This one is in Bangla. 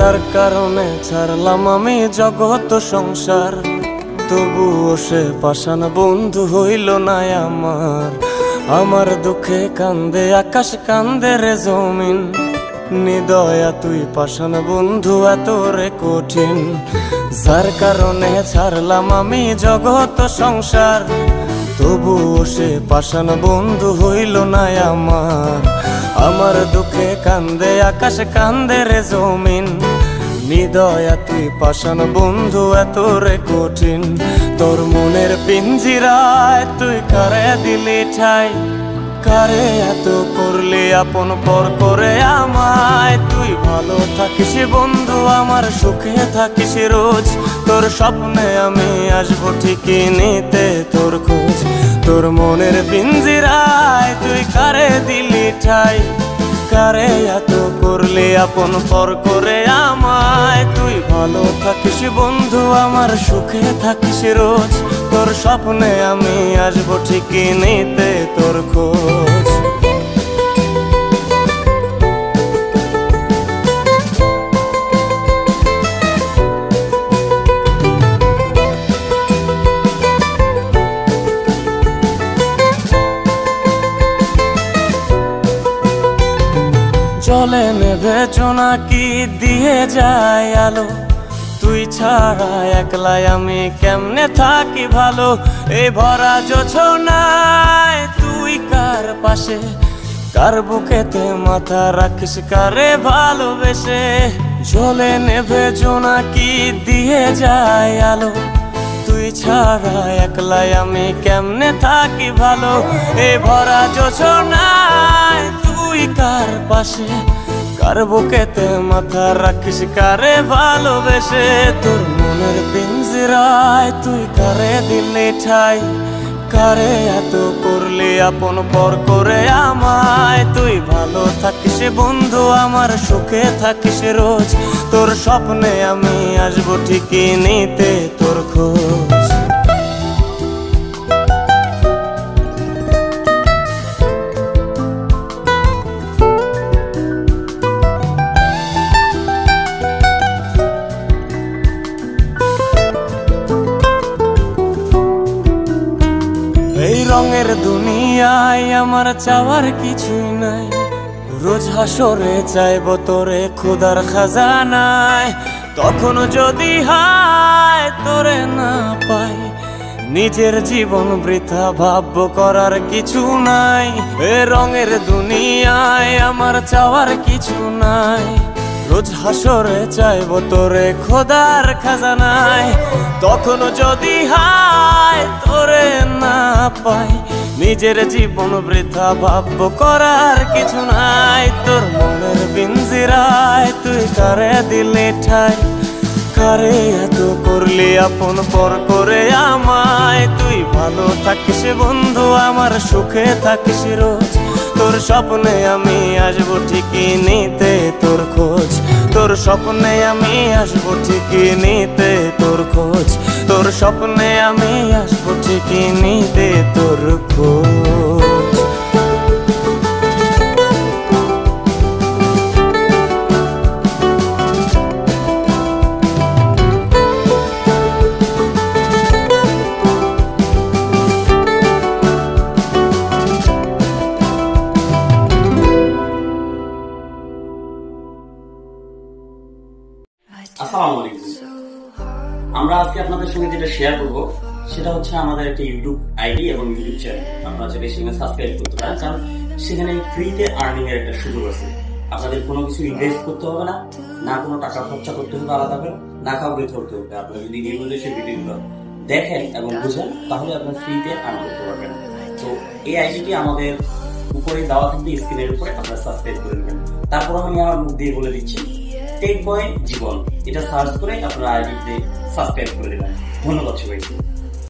যার কারণে ছাড়লাম আমি জগৎ সংসার, তবুও সে পাষাণ বন্ধু হইল না আমার। আমার দুঃখে কান্দে আকাশ, কান্দে রে জমিন, নিদয়া তুই পাষাণ বন্ধু এত রে কঠিন। যার কারণে ছাড়লাম আমি জগৎ সংসার, তবুও সে পাষাণ বন্ধু হইল না আমার। আমার দুঃখে কান্দে আকাশ, কান্দে রে জমিন, নিদয়া তুই পাষাণ বন্ধু এত রে কঠিন। তোর মনের পিঞ্জিরায় তুই কারে দিলি ঠাই, কারে এত করলি আপন পর করে আমায়। তুই ভালো থাকিস বন্ধু আমার, সুখে থাকিস রোজ, তোর স্বপ্নে আমি আসবো ঠিকই নিতে তোর খোঁজ। তোর মনের পিঞ্জিরায় তুই কারে দিলি ঠাই, কারে এত করলি আপন পর করে আমায়। তুই ভালো থাকিস বন্ধু আমার, সুখে থাকিস রোজ, তোর স্বপ্নে আমি আসবো ঠিকই নিতে তোর খোঁজ। জলে নেভে জোনাকি দিয়ে যায় আলো, তুই ছাড়া একলাই আমি কেমনে থাকি ভালো। এই ভরা জোছনায় তুই কার পাশে, কার বুকেতে মাথা রাখিস কারে ভালোবেসে। জলে নেভে জোনাকি দিয়ে যায় আলো, তুই ছাড়া একলাই আমি কেমনে থাকি ভালো। এই ভরা জোছনায় তুই কার পাশে, কার বুকেতে মাথা রাখিস কারে ভালোবেসে। তোর মনের পিঞ্জিরায় তুই কারে দিলি ঠাই, কারে এত করলি আপন পর করে আমায়। তুই ভালো থাকিস বন্ধু আমার, সুখে থাকিস রোজ, তোর স্বপ্নে আমি আসবো ঠিকই নিতে তোর খোঁজ। এই রঙের দুনিয়ায় আমার চাওয়ার কিছুই নাই, রোজ হাসরে চাইব তোরে খোদার খাজানায়। তখন যদি হায় তোরে না পাই, নিজের জীবন বৃথা ভাবব করার কিছু নাই। এ রঙের দুনিয়ায় আমার চাওয়ার কিছু নাই, রোজ হাসরে চাইব তোরে খোদার খাজানায়। তখন যদি হায় তোরে না পাই, নিজের জীবন বৃথা ভাবব করার কিছু নাই। তোর মনের পিঞ্জিরায় তুই কারে দিলি ঠাই, কারে এত করলি আপন পর করে আমায়। তুই ভালো থাকিস বন্ধু আমার, সুখে থাকিস রোজ, তোর স্বপ্নে আমি আসবো ঠিকই নিতে তোর খোঁজ। তোর স্বপ্নে আমি আসবো ঠিকই নিতে তোর খোঁজ, তোর স্বপ্নে আমি আসবো ঠিকই নিতে তোর খোঁজ। আসসালামু আলাইকুম। আমরা আজকে আপনাদের সঙ্গে যেটা শেয়ার করবো সেটা হচ্ছে আমাদের একটা ইউটিউব আইডি এবং ইউটিউব চ্যানেল। আপনারা চাইলে সেখানে সাবস্ক্রাইব করতে পারেন, কারণ সেখানে ফ্রিতে আর্নিং এর একটা সুযোগ আছে। আপনাদের কোনো কিছু ইনভেস্ট করতে হবে না, না কোনো টাকা খরচা করতে হবে আলাদা করে, না কাউকে ধরতে হবে। আপনারা যদি নিয়মিত সেই ভিডিওগুলো দেখেন এবং বুঝেন তাহলে আপনার ফ্রিতে আর্ন করতে পারবেন। তো এই আইডিটি আমাদের উপরে দেওয়া থাকবে, স্ক্রিনের উপরে আপনারা সাবস্ক্রাইব করে নেবেন। তারপর আমি আমার মুখ দিয়ে বলে দিচ্ছি, টেক বয় জীবন, এটা সার্চ করে আপনারা আইডিতে সাবস্ক্রাইব করে দেবেন। ধন্যবাদ সবাইকে।